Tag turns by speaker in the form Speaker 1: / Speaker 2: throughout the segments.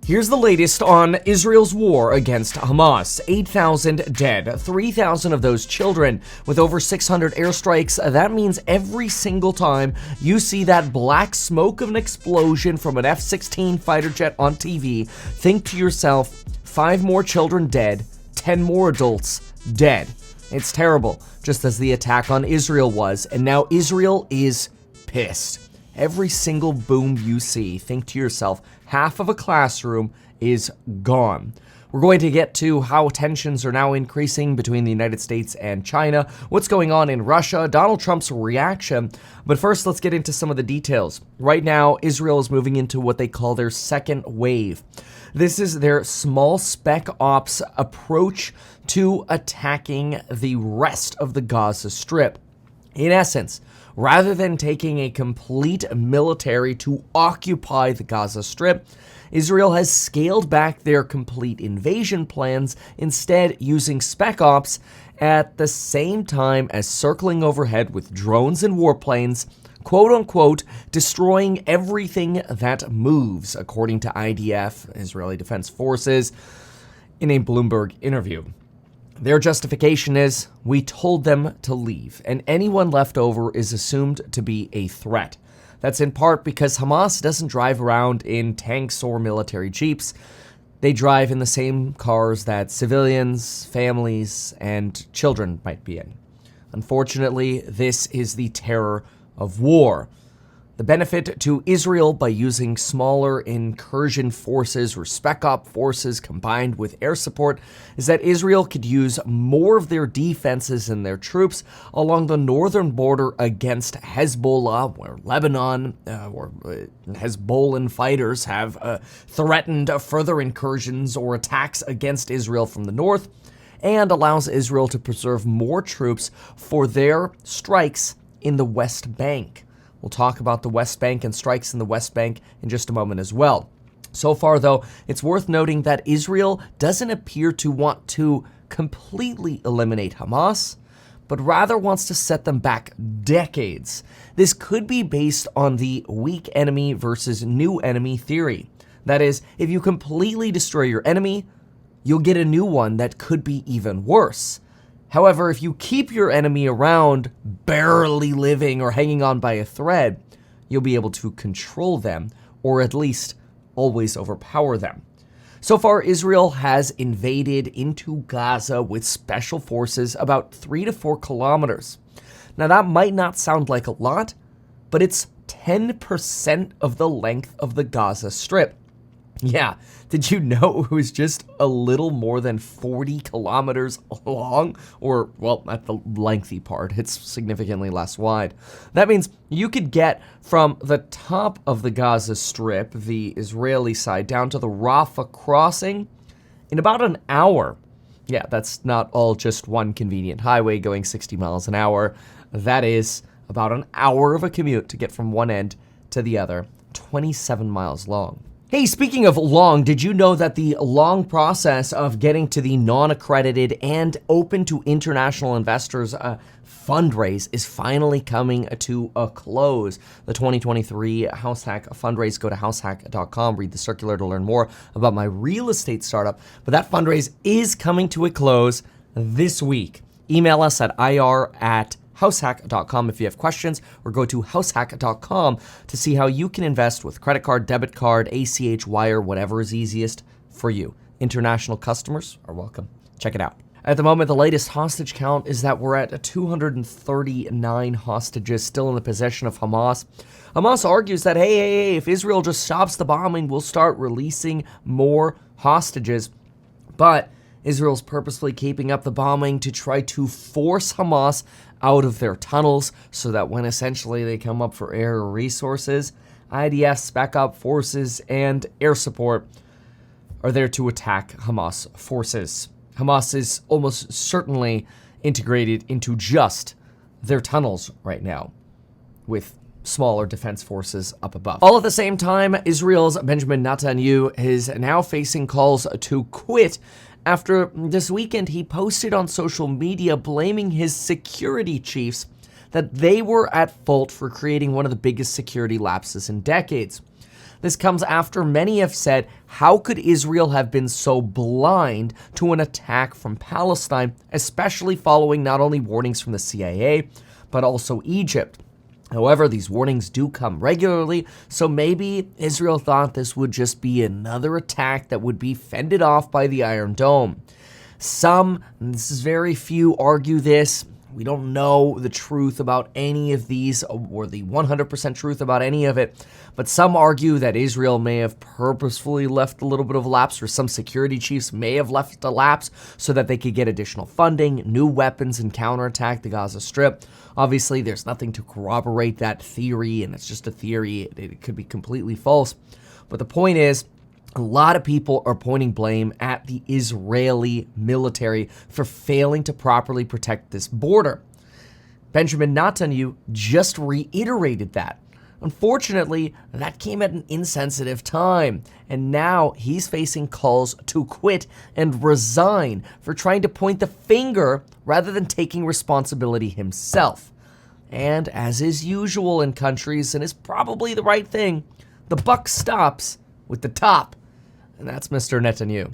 Speaker 1: Here's the latest on Israel's war against Hamas. 8,000 dead, 3,000 of those children, with over 600 airstrikes. That means every single time you see that black smoke of an explosion from an F-16 fighter jet on TV, think to yourself, 5 more children dead, 10 more adults dead. It's terrible, just as the attack on Israel was, and now Israel is pissed. Every single boom you see, think to yourself, half of a classroom is gone. We're going to get to how tensions are now increasing between the United States and China, what's going on in Russia, Donald Trump's reaction. But first, let's get into some of the details. Right now, Israel is moving into what they call their second wave. This is their small spec ops approach to attacking the rest of the Gaza Strip. In essence, rather than taking a complete military to occupy the Gaza Strip, Israel has scaled back their complete invasion plans, instead using spec ops at the same time as circling overhead with drones and warplanes, quote-unquote, destroying everything that moves, according to IDF, Israeli Defense Forces, in a Bloomberg interview. Their justification is, we told them to leave, and anyone left over is assumed to be a threat. That's in part because Hamas doesn't drive around in tanks or military jeeps. They drive in the same cars that civilians, families, and children might be in. Unfortunately, this is the terror of war. The benefit to Israel by using smaller incursion forces or spec op forces combined with air support is that Israel could use more of their defenses and their troops along the northern border against Hezbollah, where Lebanon or Hezbollah fighters have threatened further incursions or attacks against Israel from the north, and allows Israel to preserve more troops for their strikes in the West Bank. We'll talk about the West Bank and strikes in the West Bank in just a moment as well. So far, though, it's worth noting that Israel doesn't appear to want to completely eliminate Hamas, but rather wants to set them back decades. This could be based on the weak enemy versus new enemy theory. That is, if you completely destroy your enemy, you'll get a new one that could be even worse. However, if you keep your enemy around, barely living or hanging on by a thread, you'll be able to control them, or at least always overpower them. So far, Israel has invaded into Gaza with special forces about 3 to 4 kilometers. Now, that might not sound like a lot, but it's 10% of the length of the Gaza Strip. Yeah, did you know it was just a little more than 40 kilometers long? Or, well, at the lengthy part, it's significantly less wide. That means you could get from the top of the Gaza Strip, the Israeli side, down to the Rafah crossing in about an hour. Yeah, that's not all just one convenient highway going 60 miles an hour. That is about an hour of a commute to get from one end to the other, 27 miles long. Hey, speaking of long, did you know that the long process of getting to the non-accredited and open to international investors fundraise is finally coming to a close? The 2023 HouseHack fundraise, go to househack.com, read the circular to learn more about my real estate startup. But that fundraise is coming to a close this week. Email us at ir@househack.com if you have questions, or go to househack.com to see how you can invest with credit card, debit card, ACH, wire, whatever is easiest for you. International customers are welcome. Check it out. At the moment, the latest hostage count is that we're at 239 hostages still in the possession of Hamas. Hamas argues that, hey, if Israel just stops the bombing, we'll start releasing more hostages. But Israel's purposefully keeping up the bombing to try to force Hamas out of their tunnels so that when essentially they come up for air resources, IDF, spec op forces, and air support are there to attack Hamas forces. Hamas is almost certainly integrated into just their tunnels right now, with smaller defense forces up above. All at the same time, Israel's Benjamin Netanyahu is now facing calls to quit after this weekend he posted on social media blaming his security chiefs that they were at fault for creating one of the biggest security lapses in decades. This comes after many have said, how could Israel have been so blind to an attack from Palestine, especially following not only warnings from the CIA, but also Egypt. However, these warnings do come regularly, so maybe Israel thought this would just be another attack that would be fended off by the Iron Dome. Some, and this is very few, argue this. We don't know the truth about any of these, or the 100% truth about any of it, but some argue that Israel may have purposefully left a little bit of a lapse, or some security chiefs may have left a lapse so that they could get additional funding, new weapons, and counterattack the Gaza Strip. Obviously, there's nothing to corroborate that theory, and it's just a theory. It could be completely false. But the point is, a lot of people are pointing blame at the Israeli military for failing to properly protect this border. Benjamin Netanyahu just reiterated that. Unfortunately, that came at an insensitive time, and now he's facing calls to quit and resign for trying to point the finger rather than taking responsibility himself. And as is usual in countries, and is probably the right thing, the buck stops with the top. And that's Mr. Netanyahu.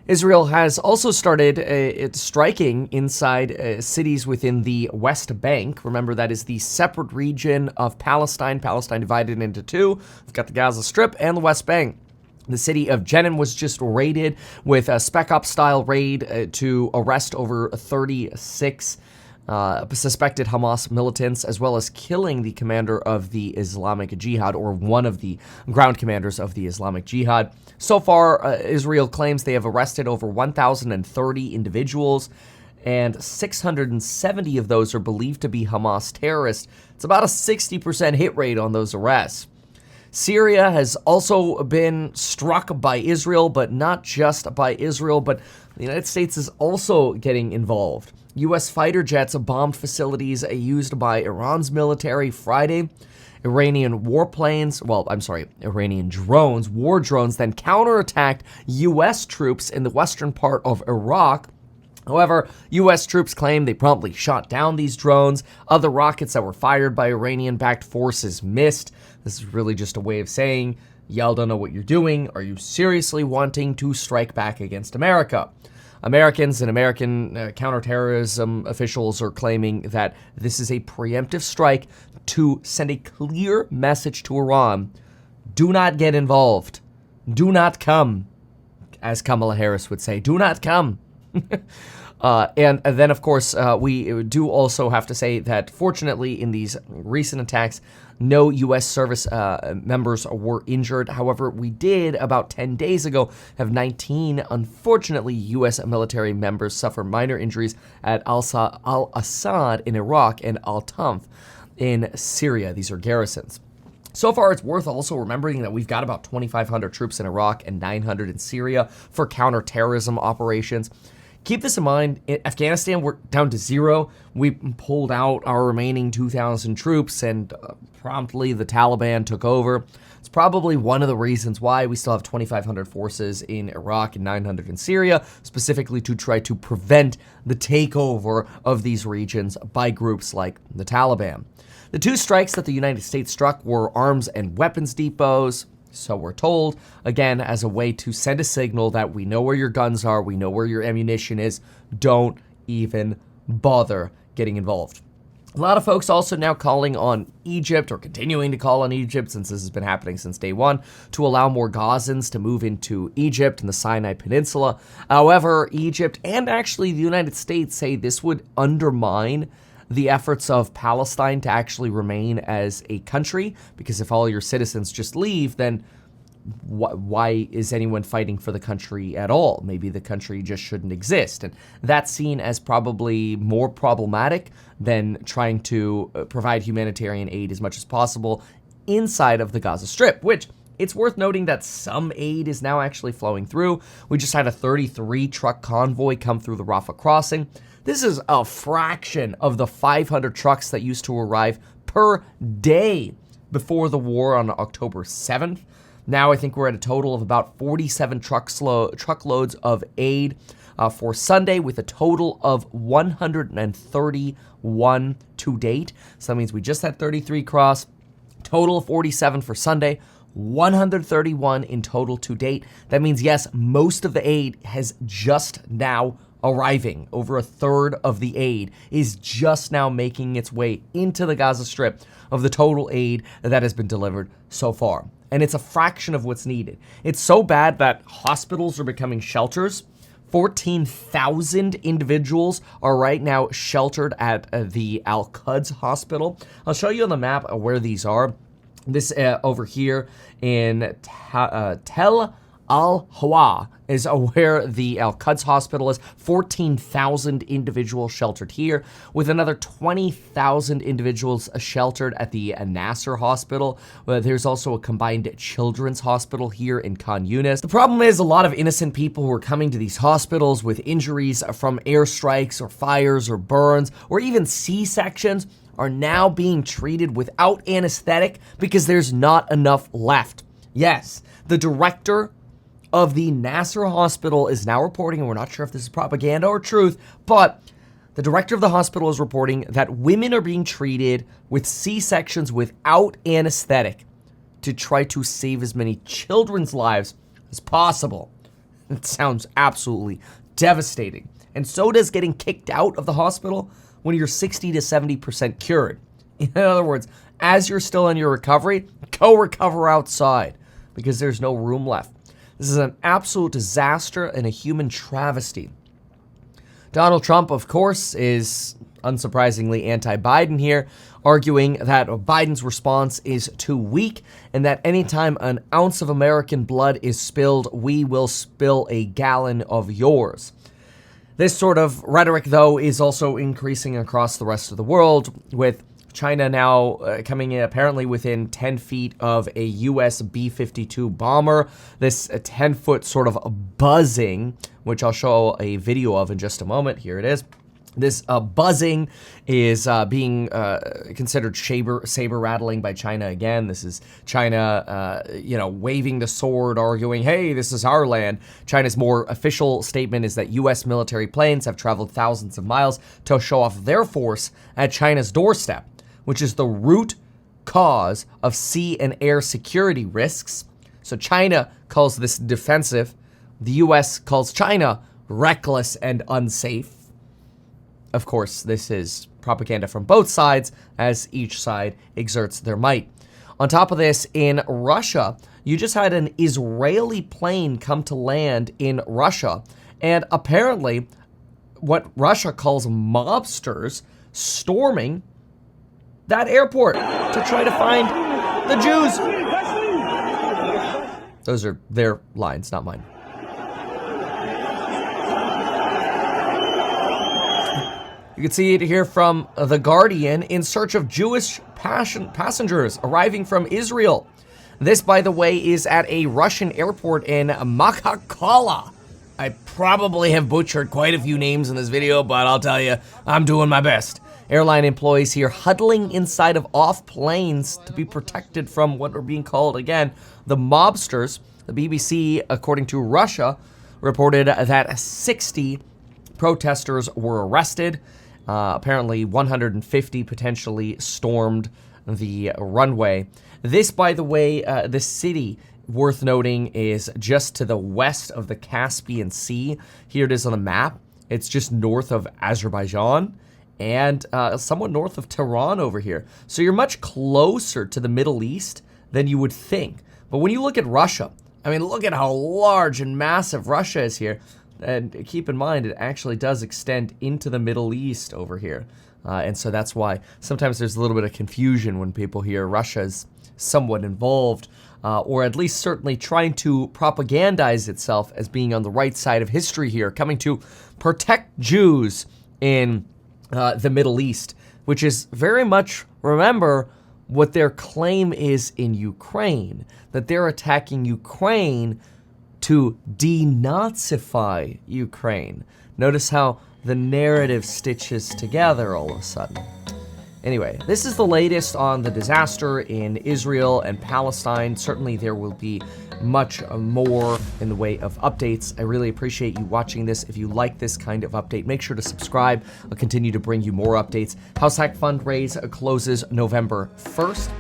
Speaker 1: Israel has also started striking inside cities within the West Bank. Remember, that is the separate region of Palestine. Palestine divided into two. We've got the Gaza Strip and the West Bank. The city of Jenin was just raided with a Spec Ops style raid to arrest over 36 suspected Hamas militants, as well as killing the commander of the Islamic Jihad, or one of the ground commanders of the Islamic Jihad. So far, Israel claims they have arrested over 1,030 individuals, and 670 of those are believed to be Hamas terrorists. It's about a 60% hit rate on those arrests. Syria has also been struck by Israel, but not just by Israel, but the United States is also getting involved. U.S. fighter jets bombed facilities used by Iran's military Friday. Iranian war drones, war drones, then counterattacked U.S. troops in the western part of Iraq. However, U.S. troops claim they promptly shot down these drones. Other rockets that were fired by Iranian-backed forces missed. This is really just a way of saying, y'all don't know what you're doing. Are you seriously wanting to strike back against America? Americans and American counterterrorism officials are claiming that this is a preemptive strike to send a clear message to Iran. Do not get involved. Do not come. As Kamala Harris would say, do not come. And then, of course, we do also have to say that, fortunately, in these recent attacks, no U.S. service members were injured. However, we did, about 10 days ago, have 19, unfortunately, U.S. military members suffer minor injuries at Al-Assad in Iraq and Al-Tanf in Syria. These are garrisons. So far, it's worth also remembering that we've got about 2,500 troops in Iraq and 900 in Syria for counterterrorism operations. Keep this in mind, in Afghanistan, we're down to 0. We pulled out our remaining 2,000 troops, and promptly the Taliban took over. It's probably one of the reasons why we still have 2,500 forces in Iraq and 900 in Syria, specifically to try to prevent the takeover of these regions by groups like the Taliban. The two strikes that the United States struck were arms and weapons depots, so we're told, again, as a way to send a signal that we know where your guns are, we know where your ammunition is, don't even bother getting involved. A lot of folks also now calling on Egypt, or continuing to call on Egypt, since this has been happening since day one, to allow more Gazans to move into Egypt and the Sinai Peninsula. However, Egypt and actually the United States say this would undermine the efforts of Palestine to actually remain as a country, because if all your citizens just leave, then why is anyone fighting for the country at all? Maybe the country just shouldn't exist. And that's seen as probably more problematic than trying to provide humanitarian aid as much as possible inside of the Gaza Strip, which it's worth noting that some aid is now actually flowing through. We just had a 33 truck convoy come through the Rafah crossing. This is a fraction of the 500 trucks that used to arrive per day before the war on October 7th. Now I think we're at a total of about 47 truckloads of aid for Sunday, with a total of 131 to date. So that means we just had 33 cross, total of 47 for Sunday, 131 in total to date. That means, yes, most of the aid has just now arriving. Over a third of the aid is just now making its way into the Gaza Strip of the total aid that has been delivered so far. And it's a fraction of what's needed. It's so bad that hospitals are becoming shelters. 14,000 individuals are right now sheltered at the Al-Quds hospital. I'll show you on the map where these are. This over here in Tel Al-Hawa is where the Al-Quds hospital is. 14,000 individuals sheltered here, with another 20,000 individuals sheltered at the Nasser hospital. There's also a combined children's hospital here in Khan Yunis. The problem is a lot of innocent people who are coming to these hospitals with injuries from airstrikes or fires or burns or even C-sections are now being treated without anesthetic because there's not enough left. Yes, the director of the Nasser hospital is now reporting, and we're not sure if this is propaganda or truth, but the director of the hospital is reporting that women are being treated with C-sections without anesthetic to try to save as many children's lives as possible. It sounds absolutely devastating. And so does getting kicked out of the hospital when you're 60 to 70% cured. In other words, as you're still in your recovery, go recover outside because there's no room left. This is an absolute disaster and a human travesty. Donald Trump, of course, is unsurprisingly anti-Biden here, arguing that Biden's response is too weak and that anytime an ounce of American blood is spilled, we will spill a gallon of yours. This sort of rhetoric, though, is also increasing across the rest of the world, with China now coming in apparently within 10 feet of a U.S. B-52 bomber. This 10-foot sort of buzzing, which I'll show a video of in just a moment. Here it is. This buzzing is being considered saber rattling by China again. This is China, waving the sword, arguing, hey, this is our land. China's more official statement is that U.S. military planes have traveled thousands of miles to show off their force at China's doorstep, which is the root cause of sea and air security risks. So China calls this defensive. The U.S. calls China reckless and unsafe. Of course, this is propaganda from both sides as each side exerts their might. On top of this, in Russia, you just had an Israeli plane come to land in Russia, and apparently what Russia calls mobsters storming that airport to try to find the Jews. Those are their lines, not mine. You can see it here from The Guardian in search of Jewish passengers arriving from Israel. This, by the way, is at a Russian airport in Makakala. I probably have butchered quite a few names in this video, but I'll tell you, I'm doing my best. Airline employees here huddling inside of off planes to be protected from what are being called, again, the mobsters. The BBC, according to Russia, reported that 60 protesters were arrested. Apparently 150 potentially stormed the runway. This, by the way, the city, worth noting, is just to the west of the Caspian Sea. Here it is on the map. It's just north of Azerbaijan and somewhat north of Tehran over here. So you're much closer to the Middle East than you would think. But when you look at Russia, I mean, look at how large and massive Russia is here. And keep in mind, it actually does extend into the Middle East over here. And so that's why sometimes there's a little bit of confusion when people hear Russia's somewhat involved, or at least certainly trying to propagandize itself as being on the right side of history here, coming to protect Jews in the Middle East, which is very much, remember, what their claim is in Ukraine, that they're attacking Ukraine to denazify Ukraine. Notice how the narrative stitches together all of a sudden. Anyway, this is the latest on the disaster in Israel and Palestine. Certainly there will be much more in the way of updates. I really appreciate you watching this. If you like this kind of update, make sure to subscribe. I'll continue to bring you more updates. HouseHack fundraise closes November 1st.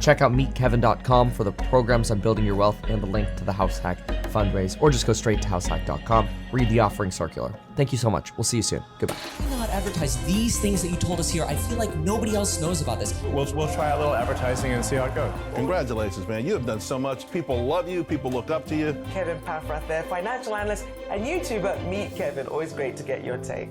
Speaker 1: Check out meetkevin.com for the programs on building your wealth and the link to the HouseHack fundraise, or just go straight to househack.com. Read the offering circular. Thank you so much. We'll see you soon. Goodbye.
Speaker 2: Why not advertise these things that you told us here? I feel like nobody else knows about this.
Speaker 3: We'll try a little advertising and see how it goes.
Speaker 4: Congratulations, man. You have done so much. People love you. People look up to you.
Speaker 5: Kevin Paffrath there, financial analyst and YouTuber. Meet Kevin. Always great to get your take.